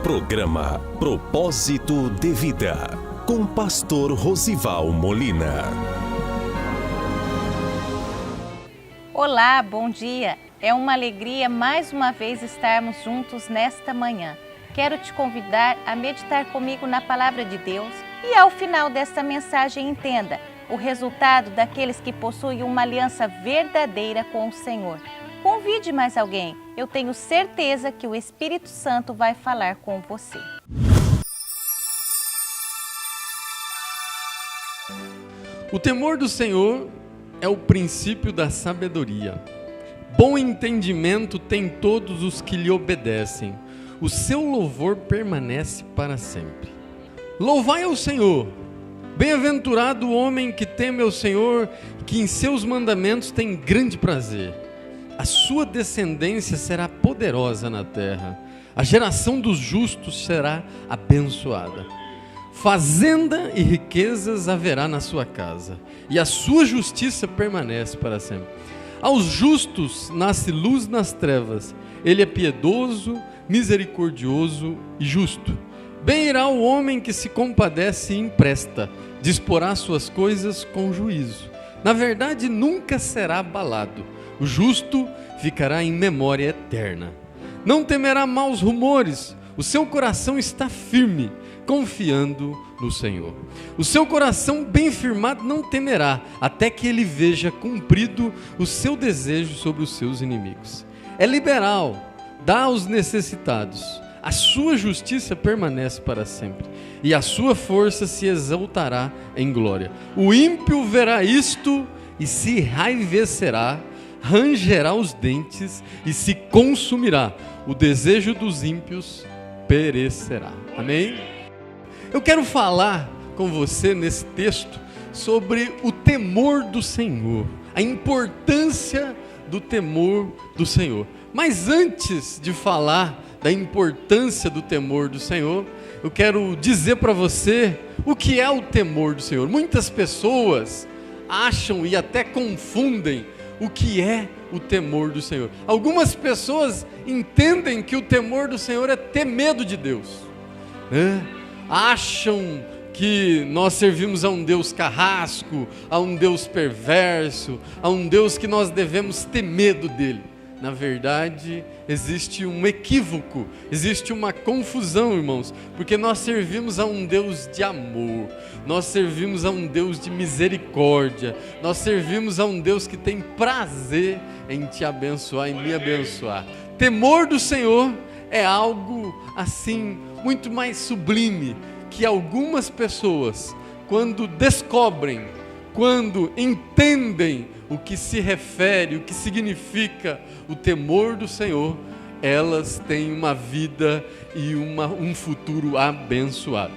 Programa Propósito de Vida, com Pastor Rosival Molina. Olá, bom dia! É uma alegria mais uma vez estarmos juntos nesta manhã. Quero te convidar a meditar comigo na Palavra de Deus e ao final desta mensagem entenda o resultado daqueles que possuem uma aliança verdadeira com o Senhor. Convide mais alguém, eu tenho certeza que o Espírito Santo vai falar com você. O temor do Senhor é o princípio da sabedoria. Bom entendimento tem todos os que lhe obedecem. O seu louvor permanece para sempre. Louvai ao Senhor. Bem-aventurado o homem que teme ao Senhor, que em seus mandamentos tem grande prazer. A sua descendência será poderosa na terra. A geração dos justos será abençoada. Fazenda e riquezas haverá na sua casa, e a sua justiça permanece para sempre. Aos justos nasce luz nas trevas. Ele é piedoso, misericordioso e justo. Bem irá o homem que se compadece e empresta, disporá suas coisas com juízo. Na verdade, nunca será abalado. O justo ficará em memória eterna. Não temerá maus rumores. O seu coração está firme, confiando no Senhor. O seu coração bem firmado não temerá, até que ele veja cumprido o seu desejo sobre os seus inimigos. É liberal, dá aos necessitados. A sua justiça permanece para sempre, e a sua força se exaltará em glória. O ímpio verá isto e se enraivecerá, rangerá os dentes e se consumirá. O desejo dos ímpios perecerá. Amém? Eu quero falar com você nesse texto sobre o temor do Senhor, a importância do temor do Senhor. Mas antes de falar da importância do temor do Senhor, eu quero dizer para você o que é o temor do Senhor. Muitas pessoas acham e até confundem o que é o temor do Senhor. Algumas pessoas entendem que o temor do Senhor é ter medo de Deus, né? Acham que nós servimos a um Deus carrasco, a um Deus perverso, a um Deus que nós devemos ter medo dele. Na verdade, existe um equívoco, existe uma confusão, irmãos, porque nós servimos a um Deus de amor, nós servimos a um Deus de misericórdia, nós servimos a um Deus que tem prazer em te abençoar, em me abençoar. Temor do Senhor é algo assim, muito mais sublime, que algumas pessoas, quando descobrem, quando entendem o que se refere, o que significa o temor do Senhor, elas têm uma vida e um futuro abençoado.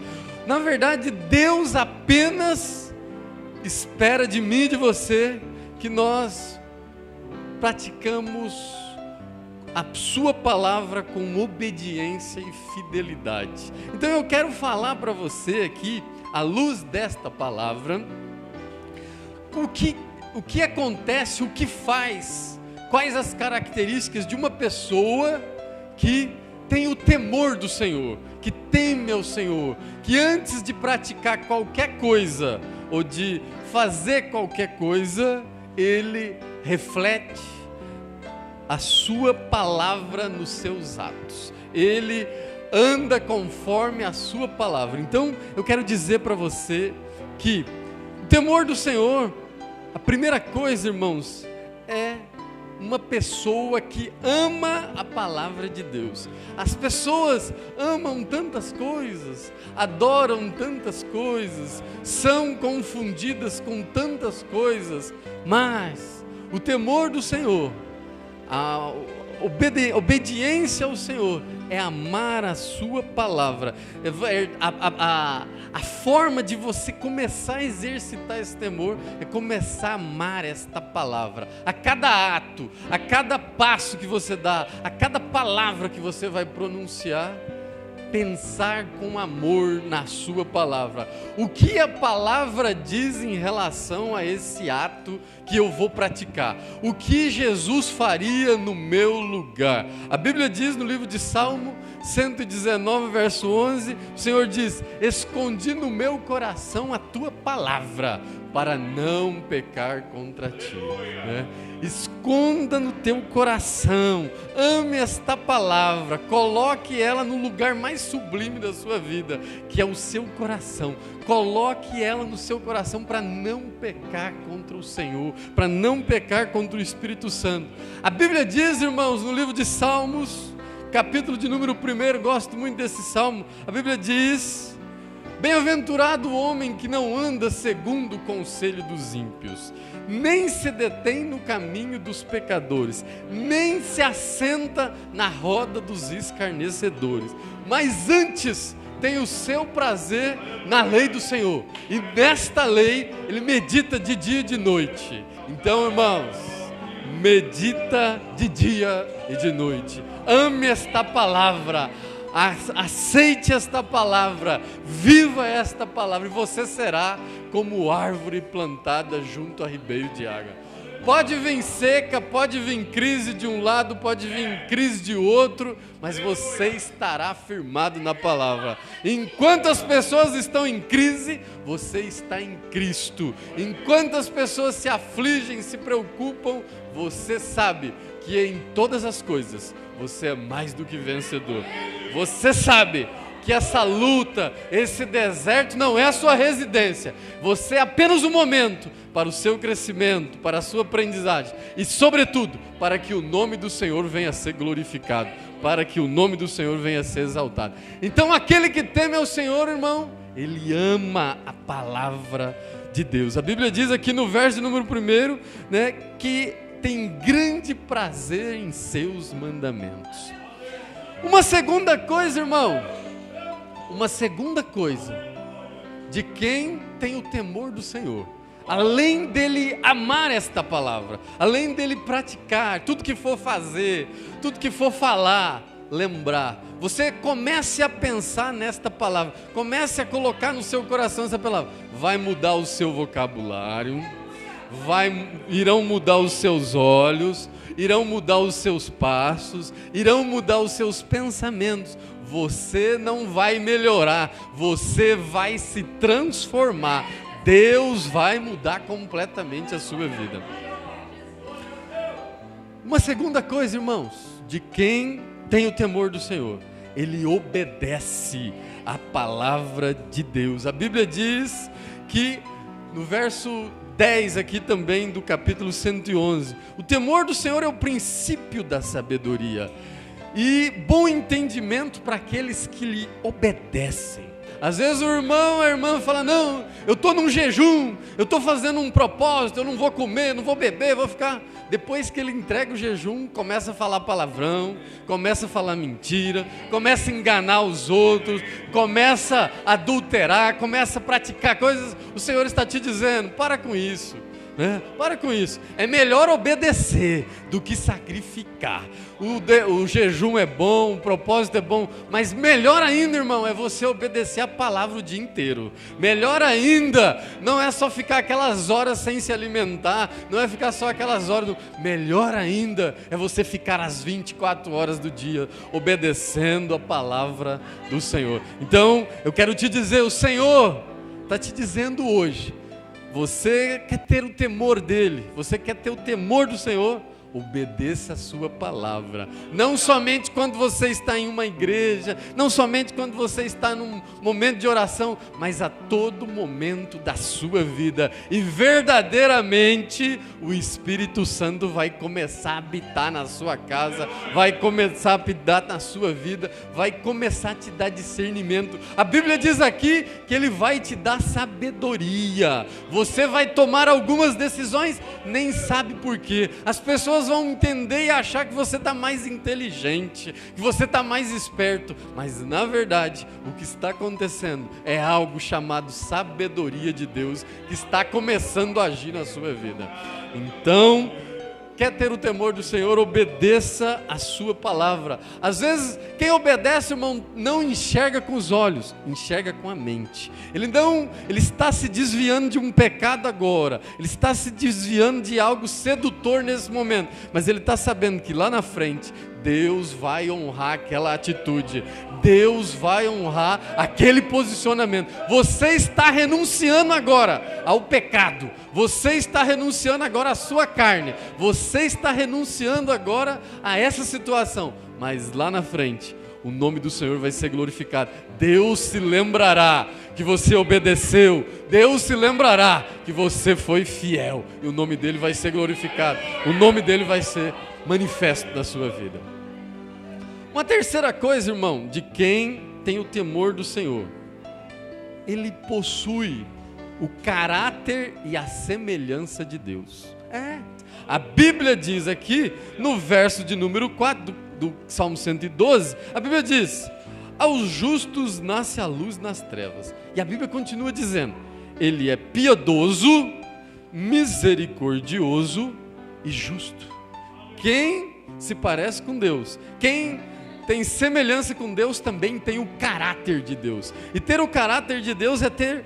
Na verdade, Deus apenas espera de mim e de você que nós praticamos a sua palavra com obediência e fidelidade. Então eu quero falar para você aqui, à luz desta palavra, o que acontece, o que faz, quais as características de uma pessoa que tem o temor do Senhor, que teme ao Senhor, que antes de praticar qualquer coisa ou de fazer qualquer coisa, ele reflete a sua palavra nos seus atos. Ele anda conforme a sua palavra. Então, eu quero dizer para você que o temor do Senhor, a primeira coisa, irmãos, é uma pessoa que ama a palavra de Deus. As pessoas amam tantas coisas, adoram tantas coisas, são confundidas com tantas coisas, mas o temor do Senhor, a obediência ao Senhor é amar a sua palavra. A forma de você começar a exercitar esse temor é começar a amar esta palavra. A cada ato, a cada passo que você dá, a cada palavra que você vai pronunciar, pensar com amor na sua palavra. O que a palavra diz em relação a esse ato que eu vou praticar? O que Jesus faria no meu lugar? A Bíblia diz no livro de Salmo 119, verso 11, o Senhor diz: escondi no meu coração a tua palavra, para não pecar contra ti, né? Esconda no teu coração, ame esta palavra, coloque ela no lugar mais sublime da sua vida, que é o seu coração. Coloque ela no seu coração para não pecar contra o Senhor, para não pecar contra o Espírito Santo. A Bíblia diz, irmãos, no livro de Salmos, capítulo de número 1, gosto muito desse salmo, a Bíblia diz: bem-aventurado o homem que não anda segundo o conselho dos ímpios, nem se detém no caminho dos pecadores, nem se assenta na roda dos escarnecedores, mas antes tem o seu prazer na lei do Senhor, e nesta lei ele medita de dia e de noite. Então, irmãos, medita de dia e de noite, ame esta palavra, aceite esta palavra, viva esta palavra, e você será como árvore plantada junto a ribeiro de água. Pode vir seca, pode vir crise de um lado, pode vir crise de outro, mas você estará firmado na palavra. Enquanto as pessoas estão em crise, você está em Cristo. Enquanto as pessoas se afligem, se preocupam, você sabe que em todas as coisas você é mais do que vencedor. Você sabe que essa luta, esse deserto não é a sua residência. Você é apenas um momento para o seu crescimento, para a sua aprendizagem e, sobretudo, para que o nome do Senhor venha a ser glorificado, para que o nome do Senhor venha a ser exaltado. Então, aquele que teme ao Senhor, irmão, ele ama a palavra de Deus. A Bíblia diz aqui no verso número 1, né, que tem grande prazer em seus mandamentos. Uma segunda coisa, irmão, de quem tem o temor do Senhor, além dele amar esta palavra, além dele praticar, tudo que for fazer, tudo que for falar, lembrar, você comece a pensar nesta palavra, comece a colocar no seu coração essa palavra, vai mudar o seu vocabulário, irão mudar os seus olhos, irão mudar os seus passos, irão mudar os seus pensamentos. Você não vai melhorar, você vai se transformar. Deus vai mudar completamente a sua vida. Uma segunda coisa, irmãos, de quem tem o temor do Senhor, ele obedece a palavra de Deus. A Bíblia diz que no verso 10 aqui também do capítulo 111, o temor do Senhor é o princípio da sabedoria e bom entendimento para aqueles que lhe obedecem. Às vezes o irmão, a irmã fala: não, eu estou num jejum, eu estou fazendo um propósito, eu não vou comer, não vou beber, vou ficar... Depois que ele entrega o jejum, começa a falar palavrão, começa a falar mentira, começa a enganar os outros, começa a adulterar, começa a praticar coisas. O Senhor está te dizendo: para com isso, né? Para com isso. É melhor obedecer do que sacrificar. O jejum é bom, o propósito é bom, mas melhor ainda, irmão, é você obedecer a palavra o dia inteiro. Melhor ainda, não é só ficar aquelas horas sem se alimentar, não é ficar só aquelas horas. Melhor ainda é você ficar as 24 horas do dia obedecendo a palavra do Senhor. Então, eu quero te dizer, o Senhor está te dizendo hoje, você quer ter o temor dele, você quer ter o temor do Senhor, obedeça a sua palavra, não somente quando você está em uma igreja, não somente quando você está num momento de oração, mas a todo momento da sua vida, e verdadeiramente o Espírito Santo vai começar a habitar na sua casa, vai começar a habitar na sua vida, vai começar a te dar discernimento. A Bíblia diz aqui que ele vai te dar sabedoria, você vai tomar algumas decisões, nem sabe por quê, as pessoas vão entender e achar que você está mais inteligente, que você está mais esperto, mas na verdade o que está acontecendo é algo chamado sabedoria de Deus, que está começando a agir na sua vida. Então, quer ter o temor do Senhor, obedeça a sua palavra. Às vezes, quem obedece, irmão, não enxerga com os olhos, enxerga com a mente. Ele está se desviando de um pecado agora, ele está se desviando de algo sedutor nesse momento, mas ele está sabendo que lá na frente, Deus vai honrar aquela atitude, Deus vai honrar aquele posicionamento. Você está renunciando agora ao pecado, você está renunciando agora à sua carne, você está renunciando agora a essa situação, mas lá na frente, o nome do Senhor vai ser glorificado. Deus se lembrará que você obedeceu, Deus se lembrará que você foi fiel, e o nome dele vai ser glorificado, o nome dele vai ser manifesto da sua vida. Uma terceira coisa, irmão, de quem tem o temor do Senhor, ele possui o caráter e a semelhança de Deus. A Bíblia diz aqui, no verso de número 4 do Salmo 112, a Bíblia diz: aos justos nasce a luz nas trevas. E a Bíblia continua dizendo: ele é piedoso, misericordioso e justo. Quem se parece com Deus, quem tem semelhança com Deus, também tem o caráter de Deus. E ter o caráter de Deus é ter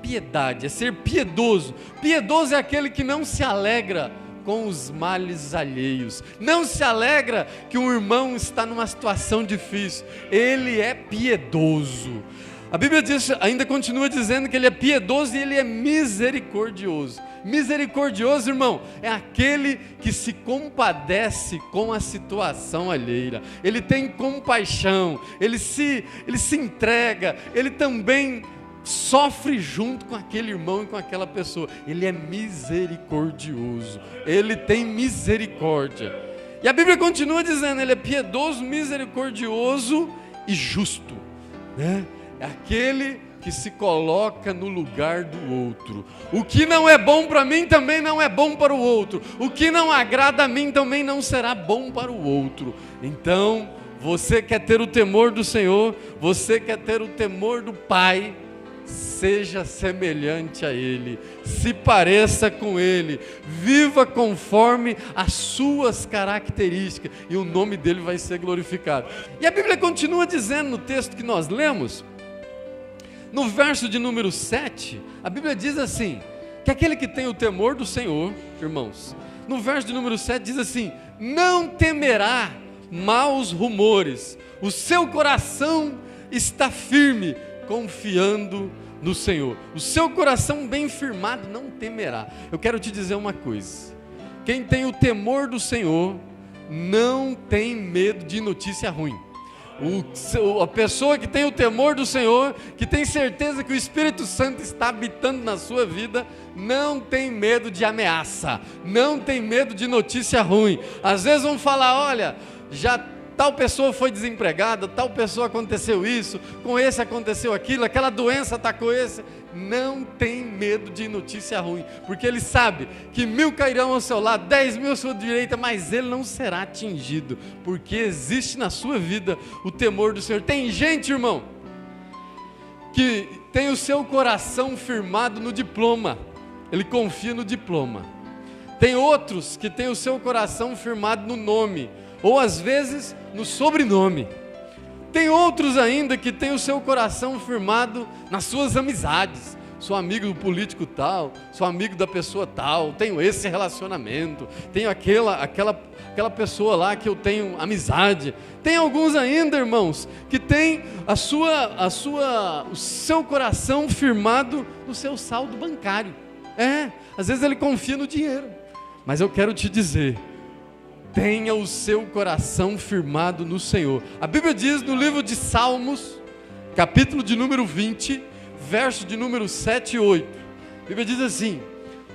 piedade, é ser piedoso. Piedoso é aquele que não se alegra com os males alheios, não se alegra que um irmão está numa situação difícil. Ele é piedoso. A Bíblia diz, ainda continua dizendo que ele é piedoso e ele é misericordioso. Misericordioso, irmão, é aquele que se compadece com a situação alheia. Ele tem compaixão, ele se entrega, ele também sofre junto com aquele irmão e com aquela pessoa. Ele é misericordioso, ele tem misericórdia. E a Bíblia continua dizendo, ele é piedoso, misericordioso e justo, né? É aquele que se coloca no lugar do outro. O que não é bom para mim também não é bom para o outro. O que não agrada a mim também não será bom para o outro. Então, você quer ter o temor do Senhor, você quer ter o temor do Pai, seja semelhante a Ele, se pareça com Ele, viva conforme as suas características, e o nome dele vai ser glorificado. E a Bíblia continua dizendo no texto que nós lemos, no verso de número 7, a Bíblia diz assim, que aquele que tem o temor do Senhor, irmãos, no verso de número 7 diz assim: não temerá maus rumores, o seu coração está firme, confiando no Senhor. O seu coração bem firmado não temerá. Eu quero te dizer uma coisa: quem tem o temor do Senhor não tem medo de notícia ruim. A pessoa que tem o temor do Senhor, que tem certeza que o Espírito Santo está habitando na sua vida, não tem medo de ameaça, não tem medo de notícia ruim. Às vezes vão falar: olha, já tal pessoa foi desempregada, tal pessoa aconteceu isso, com esse aconteceu aquilo, aquela doença atacou esse. Não tem medo de notícia ruim, porque ele sabe que 1000 cairão ao seu lado, 10.000 à sua direita, mas ele não será atingido, porque existe na sua vida o temor do Senhor. Tem gente, irmão, que tem o seu coração firmado no diploma, ele confia no diploma. Tem outros que tem o seu coração firmado no nome, ou às vezes no sobrenome. Tem outros ainda que tem o seu coração firmado nas suas amizades. Sou amigo do político tal, sou amigo da pessoa tal, tenho esse relacionamento, tenho aquela pessoa lá que eu tenho amizade. Tem alguns ainda, irmãos, que tem o seu coração firmado no seu saldo bancário. Às vezes ele confia no dinheiro, mas eu quero te dizer: tenha o seu coração firmado no Senhor. A Bíblia diz no livro de Salmos, capítulo de número 20, verso de número 7 e 8. A Bíblia diz assim: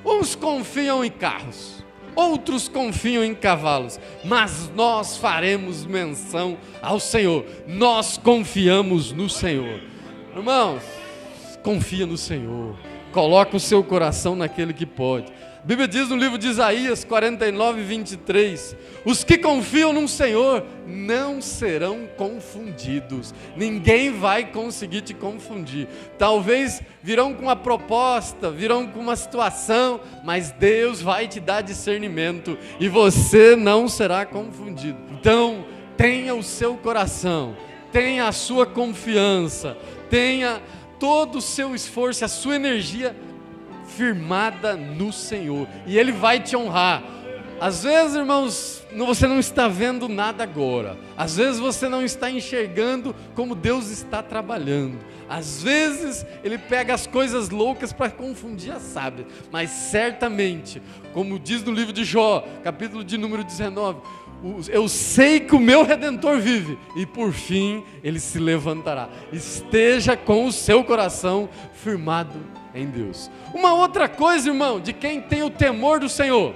uns confiam em carros, outros confiam em cavalos, mas nós faremos menção ao Senhor. Nós confiamos no Senhor. Irmãos, confia no Senhor. Coloca o seu coração naquele que pode. A Bíblia diz no livro de Isaías 49, 23, os que confiam no Senhor não serão confundidos. Ninguém vai conseguir te confundir. Talvez virão com uma proposta, virão com uma situação, mas Deus vai te dar discernimento e você não será confundido. Então, tenha o seu coração, tenha a sua confiança, tenha todo o seu esforço, a sua energia firmada no Senhor, e Ele vai te honrar. Às vezes, irmãos, você não está vendo nada agora, às vezes você não está enxergando como Deus está trabalhando, às vezes Ele pega as coisas loucas para confundir as sábias, mas certamente, como diz no livro de Jó, capítulo de número 19, eu sei que o meu Redentor vive, e por fim Ele se levantará. Esteja com o seu coração firmado em Deus. Uma outra coisa, irmão, de quem tem o temor do Senhor,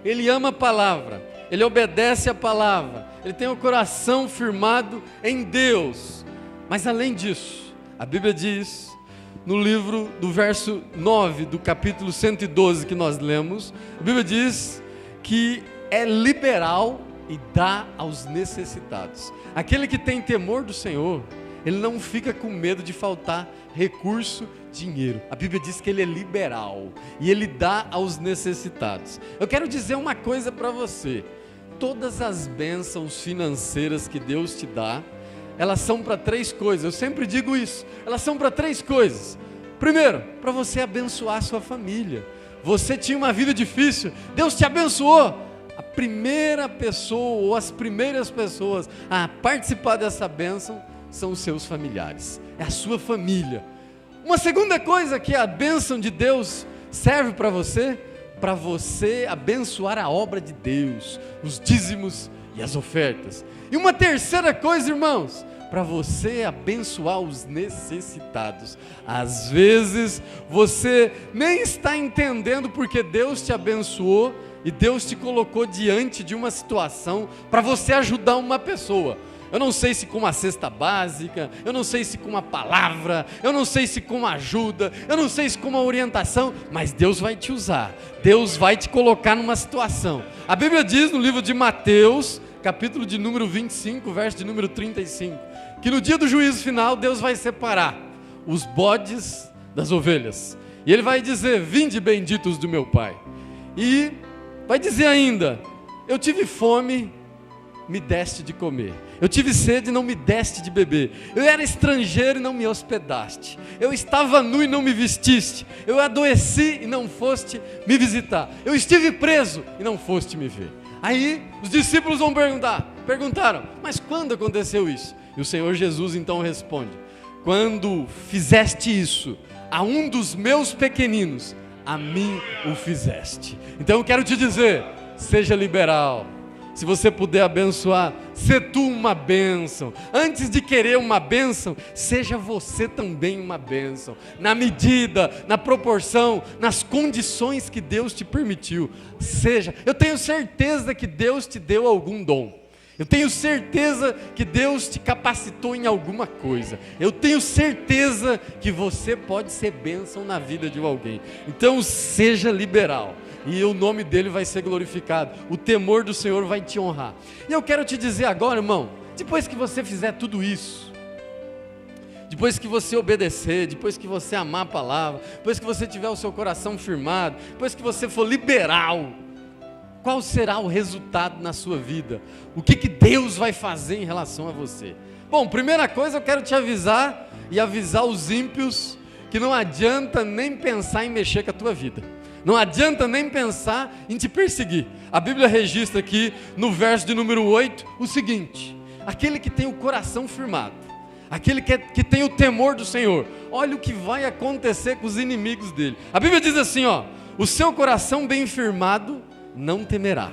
ele ama a palavra, ele obedece a palavra, ele tem o coração firmado em Deus. Mas além disso, a Bíblia diz, no livro do verso 9, do capítulo 112 que nós lemos, a Bíblia diz que é liberal e dá aos necessitados. Aquele que tem temor do Senhor, ele não fica com medo de faltar recurso, dinheiro. A Bíblia diz que ele é liberal e ele dá aos necessitados. Eu quero dizer uma coisa para você: todas as bênçãos financeiras que Deus te dá, elas são para 3 coisas. Eu sempre digo isso, elas são para 3 coisas. Primeiro, para você abençoar a sua família. Você tinha uma vida difícil, Deus te abençoou. A primeira pessoa ou as primeiras pessoas a participar dessa bênção são os seus familiares, é a sua família. Uma segunda coisa que a bênção de Deus serve para você abençoar a obra de Deus, os dízimos e as ofertas. E uma terceira coisa, irmãos, para você abençoar os necessitados. Às vezes você nem está entendendo porque Deus te abençoou e Deus te colocou diante de uma situação para você ajudar uma pessoa. Eu não sei se com uma cesta básica, eu não sei se com uma palavra, eu não sei se com uma ajuda, eu não sei se com uma orientação, mas Deus vai te usar, Deus vai te colocar numa situação. A Bíblia diz no livro de Mateus, capítulo de número 25, verso de número 35, que no dia do juízo final Deus vai separar os bodes das ovelhas, e Ele vai dizer: vinde benditos do meu Pai, e vai dizer ainda: eu tive fome, me deste de comer. Eu tive sede e não me deste de beber. Eu era estrangeiro e não me hospedaste. Eu estava nu e não me vestiste. Eu adoeci e não foste me visitar. Eu estive preso e não foste me ver. Aí os discípulos vão perguntaram: mas quando aconteceu isso? E o Senhor Jesus então responde: quando fizeste isso a um dos meus pequeninos, a mim o fizeste. Então eu quero te dizer, seja liberal. Se você puder abençoar, se tu uma bênção. Antes de querer uma bênção, seja você também uma bênção. Na medida, na proporção, nas condições que Deus te permitiu. Seja. Eu tenho certeza que Deus te deu algum dom. Eu tenho certeza que Deus te capacitou em alguma coisa. Eu tenho certeza que você pode ser bênção na vida de alguém. Então seja liberal. E o nome dele vai ser glorificado, o temor do Senhor vai te honrar. E eu quero te dizer agora, irmão, depois que você fizer tudo isso, depois que você obedecer, depois que você amar a palavra, depois que você tiver o seu coração firmado, depois que você for liberal, qual será o resultado na sua vida? O que Deus vai fazer em relação a você? Bom, primeira coisa, eu quero te avisar e avisar os ímpios que não adianta nem pensar em mexer com a tua vida. Não adianta nem pensar em te perseguir. A Bíblia registra aqui no verso de número 8 o seguinte: aquele que tem o coração firmado, aquele que tem o temor do Senhor, olha o que vai acontecer com os inimigos dele. A Bíblia diz assim, ó: o seu coração bem firmado não temerá.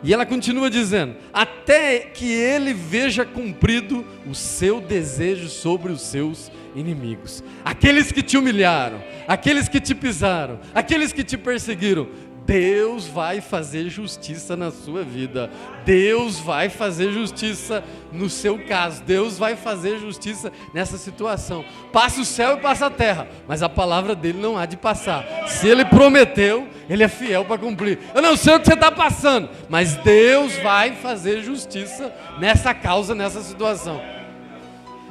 E ela continua dizendo: até que ele veja cumprido o seu desejo sobre os seus inimigos. Aqueles que te humilharam, aqueles que te pisaram, aqueles que te perseguiram, Deus vai fazer justiça na sua vida. Deus vai fazer justiça no seu caso. Deus vai fazer justiça nessa situação. Passa o céu e passa a terra, mas a palavra dele não há de passar. Se ele prometeu, ele é fiel para cumprir. Eu não sei o que você está passando, mas Deus vai fazer justiça nessa causa, nessa situação.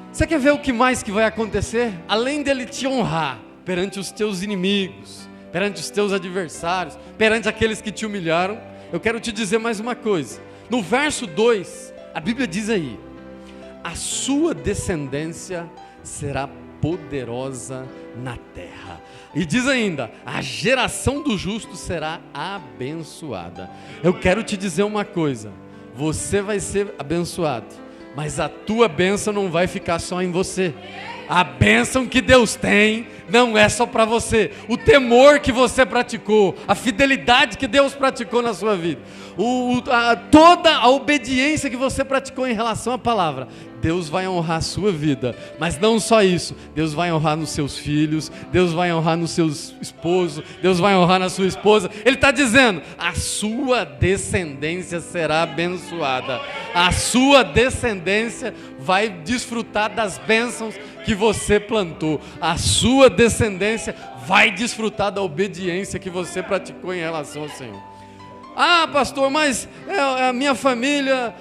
Você quer ver o que mais que vai acontecer? Além dele te honrar perante os teus inimigos, perante os teus adversários, perante aqueles que te humilharam, eu quero te dizer mais uma coisa. No verso 2, a Bíblia diz aí: a sua descendência será poderosa na terra. E diz ainda: a geração do justo será abençoada. Eu quero te dizer uma coisa: você vai ser abençoado, mas a tua bênção não vai ficar só em você. A bênção que Deus tem não é só para você. O temor que você praticou, a fidelidade que Deus praticou na sua vida, toda a obediência que você praticou em relação à palavra, Deus vai honrar a sua vida. Mas não só isso, Deus vai honrar nos seus filhos, Deus vai honrar no seu esposo, Deus vai honrar na sua esposa. Ele está dizendo: a sua descendência será abençoada. A sua descendência vai desfrutar das bênçãos que você plantou. A sua descendência vai desfrutar da obediência que você praticou em relação ao Senhor. Ah, pastor, mas a minha família...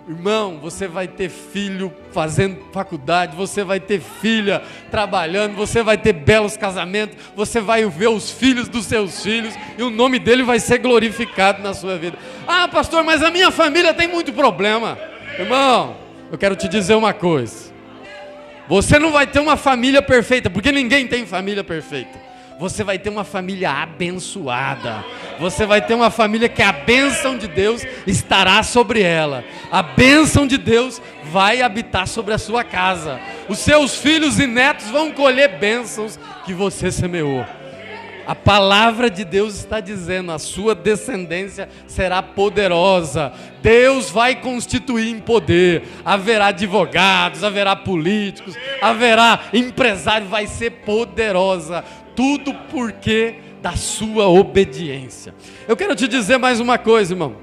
Irmão, você vai ter filho fazendo faculdade, você vai ter filha trabalhando, você vai ter belos casamentos, você vai ver os filhos dos seus filhos e o nome dele vai ser glorificado na sua vida. Ah, pastor, mas a minha família tem muito problema. Irmão, eu quero te dizer uma coisa: você não vai ter uma família perfeita, porque ninguém tem família perfeita. Você vai ter uma família abençoada. Você vai ter uma família que a bênção de Deus estará sobre ela. A bênção de Deus vai habitar sobre a sua casa. Os seus filhos e netos vão colher bênçãos que você semeou. A palavra de Deus está dizendo: a sua descendência será poderosa. Deus vai constituir em poder. Haverá advogados, haverá políticos, haverá empresário, vai ser poderosa. Tudo porque da sua obediência. Eu quero te dizer mais uma coisa, irmão.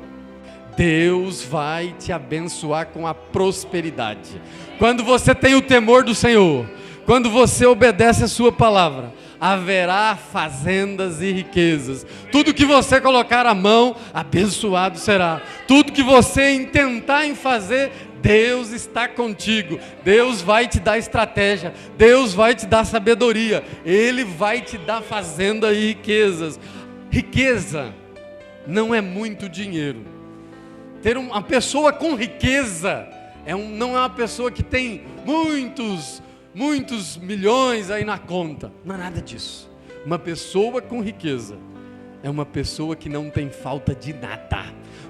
Deus vai te abençoar com a prosperidade. Quando você tem o temor do Senhor, quando você obedece a sua palavra, haverá fazendas e riquezas. Tudo que você colocar a mão, abençoado será. Tudo que você intentar em fazer, Deus está contigo. Deus vai te dar estratégia. Deus vai te dar sabedoria. Ele vai te dar fazenda e riquezas. Riqueza não é muito dinheiro. Ter uma pessoa com riqueza não é uma pessoa que tem muitos milhões aí na conta. Não é nada disso. Uma pessoa com riqueza é uma pessoa que não tem falta de nada.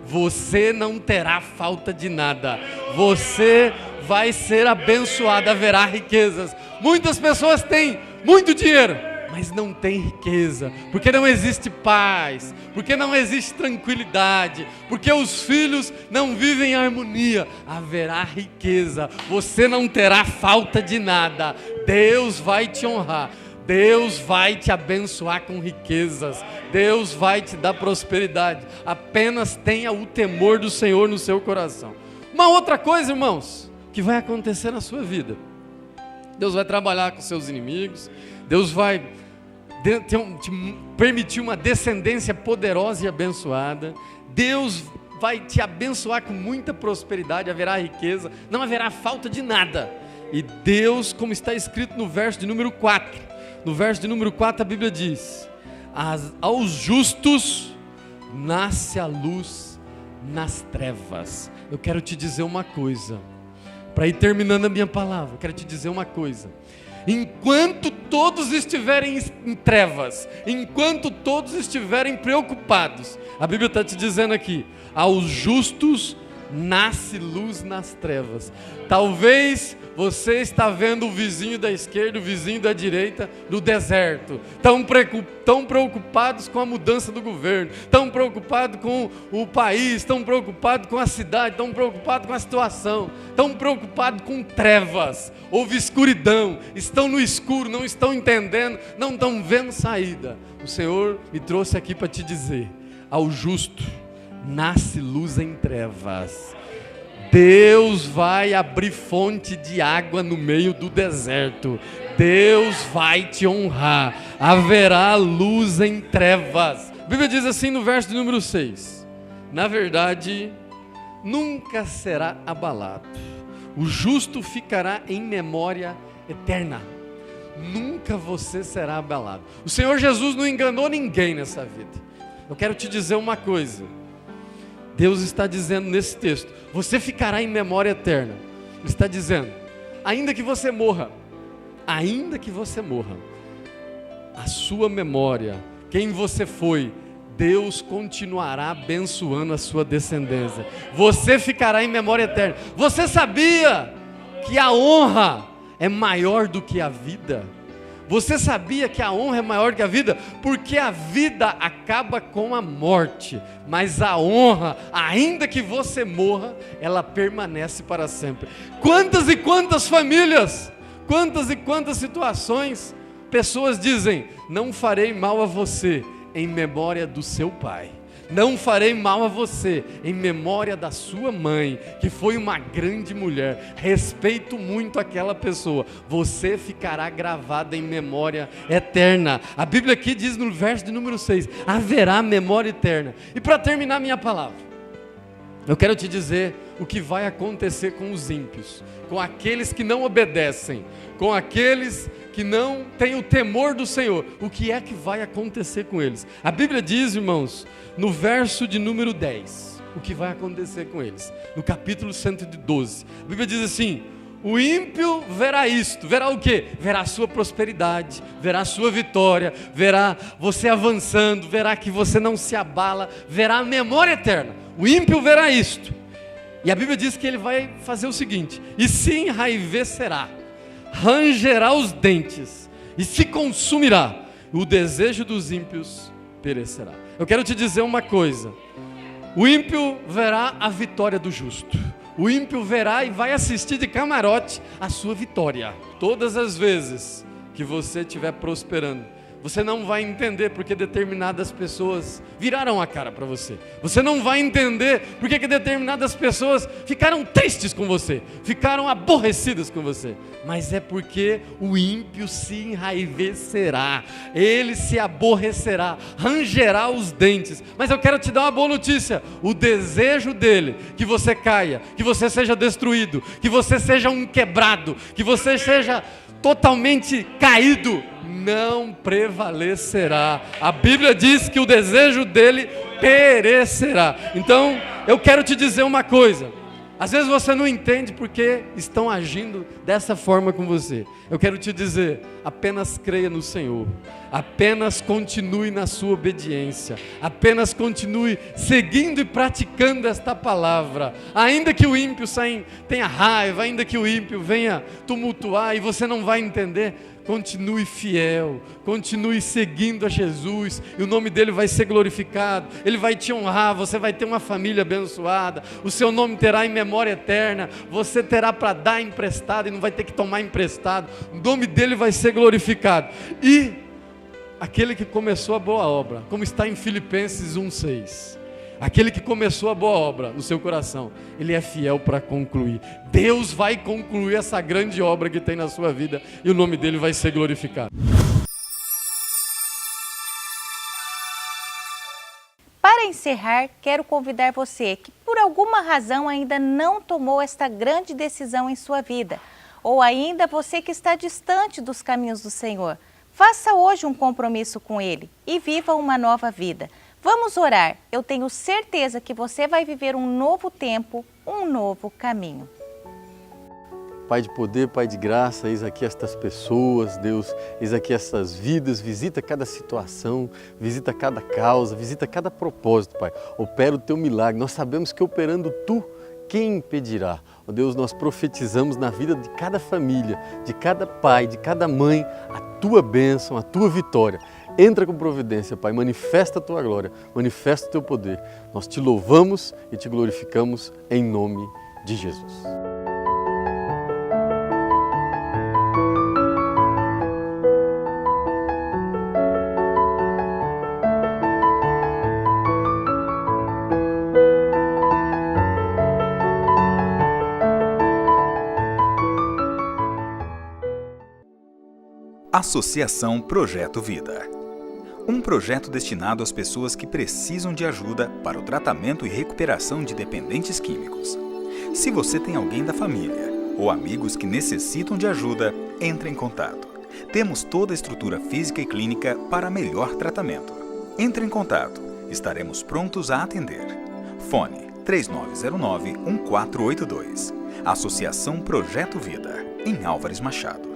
Você não terá falta de nada. Você vai ser abençoado, haverá riquezas. Muitas pessoas têm muito dinheiro, mas não têm riqueza, porque não existe paz, porque não existe tranquilidade, porque os filhos não vivem em harmonia. Haverá riqueza, você não terá falta de nada. Deus vai te honrar. Deus vai te abençoar com riquezas. Deus vai te dar prosperidade. Apenas tenha o temor do Senhor no seu coração. Uma outra coisa, irmãos, que vai acontecer na sua vida: Deus vai trabalhar com seus inimigos. Deus vai te permitir uma descendência poderosa e abençoada. Deus vai te abençoar com muita prosperidade. Haverá riqueza, não haverá falta de nada. E Deus, como está escrito no verso de número 4, no verso de número 4 a Bíblia diz: aos justos nasce a luz nas trevas. Eu quero te dizer uma coisa, para ir terminando a minha palavra, eu quero te dizer uma coisa: enquanto todos estiverem em trevas, enquanto todos estiverem preocupados, a Bíblia está te dizendo aqui: aos justos nasce luz nas trevas. Talvez você está vendo o vizinho da esquerda, o vizinho da direita no deserto, tão preocupados com a mudança do governo, tão preocupados com o país, tão preocupados com a cidade, tão preocupados com a situação, tão preocupados com trevas, houve escuridão, estão no escuro, não estão entendendo, não estão vendo saída. O Senhor me trouxe aqui para te dizer: ao justo nasce luz em trevas. Deus vai abrir fonte de água no meio do deserto. Deus vai te honrar. Haverá luz em trevas. A Bíblia diz assim no verso de número 6: na verdade, nunca será abalado. O justo ficará em memória eterna. Nunca você será abalado. O Senhor Jesus não enganou ninguém nessa vida. Eu quero te dizer uma coisa. Deus está dizendo nesse texto: você ficará em memória eterna. Ele está dizendo: ainda que você morra, a sua memória, quem você foi, Deus continuará abençoando a sua descendência. Você ficará em memória eterna. Você sabia que a honra é maior do que a vida? Você sabia que a honra é maior que a vida? Porque a vida acaba com a morte, mas a honra, ainda que você morra, ela permanece para sempre. Quantas e quantas famílias, quantas e quantas situações, pessoas dizem: não farei mal a você em memória do seu pai. Não farei mal a você em memória da sua mãe, que foi uma grande mulher. Respeito muito aquela pessoa. Você ficará gravada em memória eterna. A Bíblia aqui diz no verso de número 6: haverá memória eterna. E para terminar minha palavra, eu quero te dizer o que vai acontecer com os ímpios, com aqueles que não obedecem, com aqueles que não têm o temor do Senhor. O que é que vai acontecer com eles? A Bíblia diz, irmãos, no verso de número 10, o que vai acontecer com eles. No capítulo 112, a Bíblia diz assim: o ímpio verá isto. Verá o quê? Verá a sua prosperidade, verá a sua vitória, verá você avançando, verá que você não se abala, verá a memória eterna. O ímpio verá isto. E a Bíblia diz que ele vai fazer o seguinte: e se enraivecerá, rangerá os dentes e se consumirá. O desejo dos ímpios perecerá. Eu quero te dizer uma coisa: o ímpio verá a vitória do justo. O ímpio verá e vai assistir de camarote a sua vitória. Todas as vezes que você estiver prosperando, você não vai entender porque determinadas pessoas viraram a cara para você. Você não vai entender porque que determinadas pessoas ficaram tristes com você, ficaram aborrecidas com você. Mas é porque o ímpio se enraivecerá, ele se aborrecerá, rangerá os dentes. Mas eu quero te dar uma boa notícia: o desejo dele, que você caia, que você seja destruído, que você seja um quebrado, que você seja totalmente caído, não prevalecerá. A Bíblia diz que o desejo dele perecerá. Então, eu quero te dizer uma coisa: às vezes você não entende porque estão agindo dessa forma com você. Eu quero te dizer: apenas creia no Senhor, apenas continue na sua obediência, apenas continue seguindo e praticando esta palavra. Ainda que o ímpio tenha raiva, ainda que o ímpio venha tumultuar e você não vai entender, continue fiel, continue seguindo a Jesus, e o nome dele vai ser glorificado, ele vai te honrar, você vai ter uma família abençoada, o seu nome terá em memória eterna, você terá para dar emprestado e não vai ter que tomar emprestado, o nome dele vai ser glorificado. E aquele que começou a boa obra, como está em Filipenses 1:6, aquele que começou a boa obra no seu coração, ele é fiel para concluir. Deus vai concluir essa grande obra que tem na sua vida e o nome dele vai ser glorificado. Para encerrar, quero convidar você que por alguma razão ainda não tomou esta grande decisão em sua vida, ou ainda você que está distante dos caminhos do Senhor. Faça hoje um compromisso com Ele e viva uma nova vida. Vamos orar. Eu tenho certeza que você vai viver um novo tempo, um novo caminho. Pai de poder, Pai de graça, eis aqui estas pessoas, Deus, eis aqui essas vidas, visita cada situação, visita cada causa, visita cada propósito, Pai. Opera o Teu milagre. Nós sabemos que operando Tu, quem impedirá? Ó Deus, nós profetizamos na vida de cada família, de cada pai, de cada mãe, a Tua bênção, a Tua vitória. Entra com providência, Pai, manifesta a Tua glória, manifesta o Teu poder. Nós Te louvamos e Te glorificamos em nome de Jesus. Associação Projeto Vida. Um projeto destinado às pessoas que precisam de ajuda para o tratamento e recuperação de dependentes químicos. Se você tem alguém da família ou amigos que necessitam de ajuda, entre em contato. Temos toda a estrutura física e clínica para melhor tratamento. Entre em contato, estaremos prontos a atender. Fone 3909-1482. Associação Projeto Vida, em Álvares Machado.